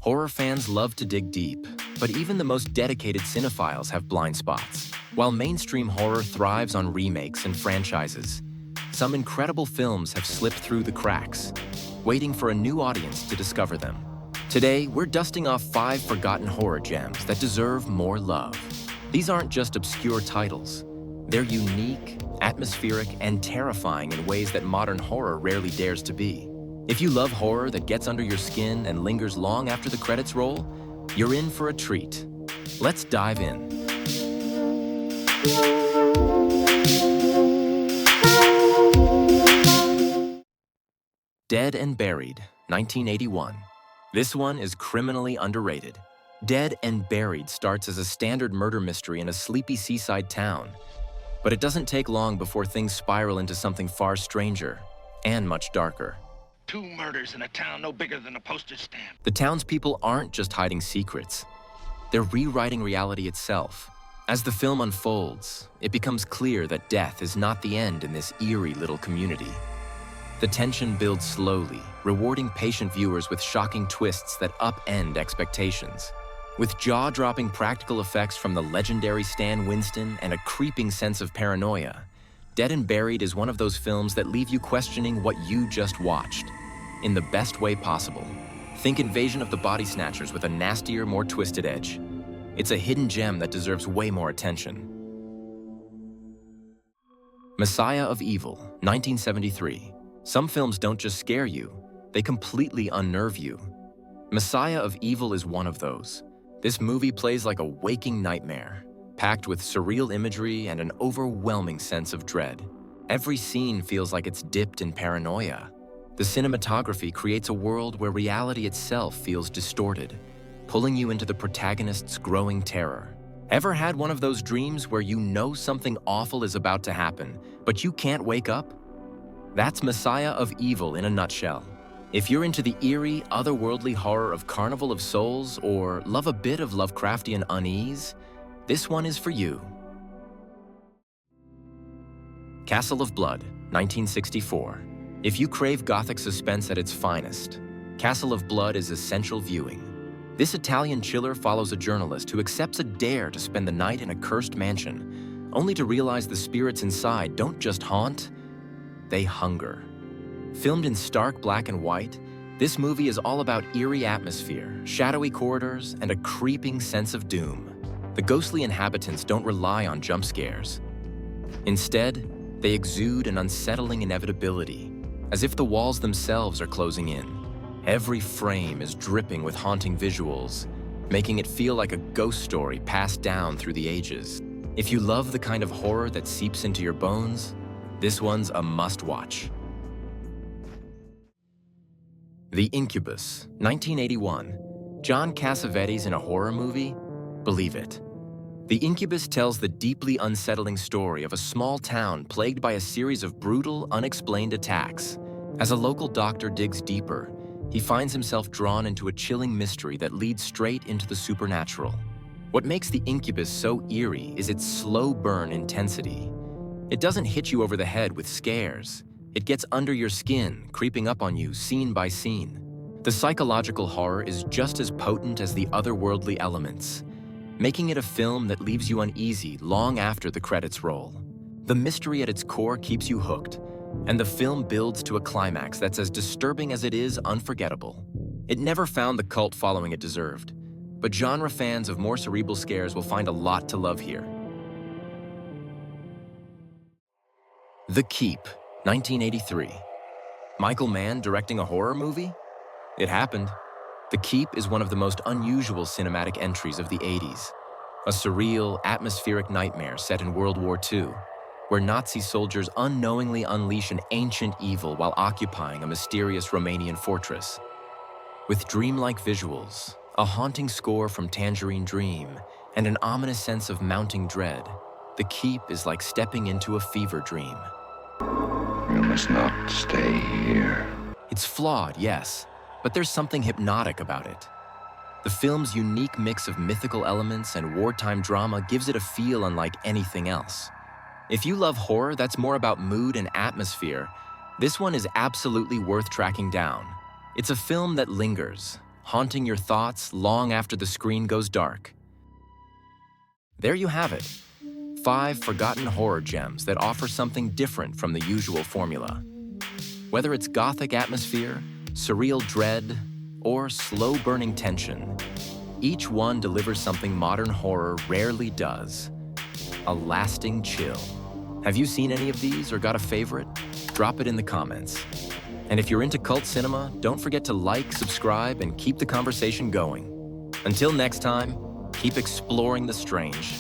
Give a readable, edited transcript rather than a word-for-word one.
Horror fans love to dig deep, but even the most dedicated cinephiles have blind spots. While mainstream horror thrives on remakes and franchises, some incredible films have slipped through the cracks, waiting for a new audience to discover them. Today, we're dusting off 5 forgotten horror gems that deserve more love. These aren't just obscure titles. They're unique, atmospheric, and terrifying in ways that modern horror rarely dares to be. If you love horror that gets under your skin and lingers long after the credits roll, you're in for a treat. Let's dive in. Dead and Buried, 1981. This one is criminally underrated. Dead and Buried starts as a standard murder mystery in a sleepy seaside town, but it doesn't take long before things spiral into something far stranger and much darker. 2 murders in a town no bigger than a postage stamp. The townspeople aren't just hiding secrets. They're rewriting reality itself. As the film unfolds, it becomes clear that death is not the end in this eerie little community. The tension builds slowly, rewarding patient viewers with shocking twists that upend expectations. With jaw-dropping practical effects from the legendary Stan Winston and a creeping sense of paranoia, Dead and Buried is one of those films that leave you questioning what you just watched, in the best way possible. Think Invasion of the Body Snatchers with a nastier, more twisted edge. It's a hidden gem that deserves way more attention. Messiah of Evil, 1973. Some films don't just scare you, they completely unnerve you. Messiah of Evil is one of those. This movie plays like a waking nightmare, packed with surreal imagery and an overwhelming sense of dread. Every scene feels like it's dipped in paranoia. The cinematography creates a world where reality itself feels distorted, pulling you into the protagonist's growing terror. Ever had one of those dreams where you know something awful is about to happen, but you can't wake up? That's Messiah of Evil in a nutshell. If you're into the eerie, otherworldly horror of Carnival of Souls or love a bit of Lovecraftian unease, this one is for you. Castle of Blood, 1964. If you crave Gothic suspense at its finest, Castle of Blood is essential viewing. This Italian chiller follows a journalist who accepts a dare to spend the night in a cursed mansion, only to realize the spirits inside don't just haunt, they hunger. Filmed in stark black and white, this movie is all about eerie atmosphere, shadowy corridors, and a creeping sense of doom. The ghostly inhabitants don't rely on jump scares. Instead, they exude an unsettling inevitability, as if the walls themselves are closing in. Every frame is dripping with haunting visuals, making it feel like a ghost story passed down through the ages. If you love the kind of horror that seeps into your bones, this one's a must-watch. The Incubus, 1981. John Cassavetes in a horror movie? Believe it. The Incubus tells the deeply unsettling story of a small town plagued by a series of brutal, unexplained attacks. As a local doctor digs deeper, he finds himself drawn into a chilling mystery that leads straight into the supernatural. What makes The Incubus so eerie is its slow burn intensity. It doesn't hit you over the head with scares. It gets under your skin, creeping up on you scene by scene. The psychological horror is just as potent as the otherworldly elements, making it a film that leaves you uneasy long after the credits roll. The mystery at its core keeps you hooked, and the film builds to a climax that's as disturbing as it is unforgettable. It never found the cult following it deserved, but genre fans of more cerebral scares will find a lot to love here. The Keep, 1983. Michael Mann directing a horror movie? It happened. The Keep is one of the most unusual cinematic entries of the 80s. A surreal, atmospheric nightmare set in World War II, where Nazi soldiers unknowingly unleash an ancient evil while occupying a mysterious Romanian fortress. With dreamlike visuals, a haunting score from Tangerine Dream, and an ominous sense of mounting dread, The Keep is like stepping into a fever dream. You must not stay here. It's flawed, yes, but there's something hypnotic about it. The film's unique mix of mythical elements and wartime drama gives it a feel unlike anything else. If you love horror that's more about mood and atmosphere, this one is absolutely worth tracking down. It's a film that lingers, haunting your thoughts long after the screen goes dark. There you have it. 5 forgotten horror gems that offer something different from the usual formula. Whether it's Gothic atmosphere, surreal dread, or slow-burning tension, each one delivers something modern horror rarely does: a lasting chill. Have you seen any of these or got a favorite? Drop it in the comments. And if you're into cult cinema, don't forget to like, subscribe, and keep the conversation going. Until next time, keep exploring the strange.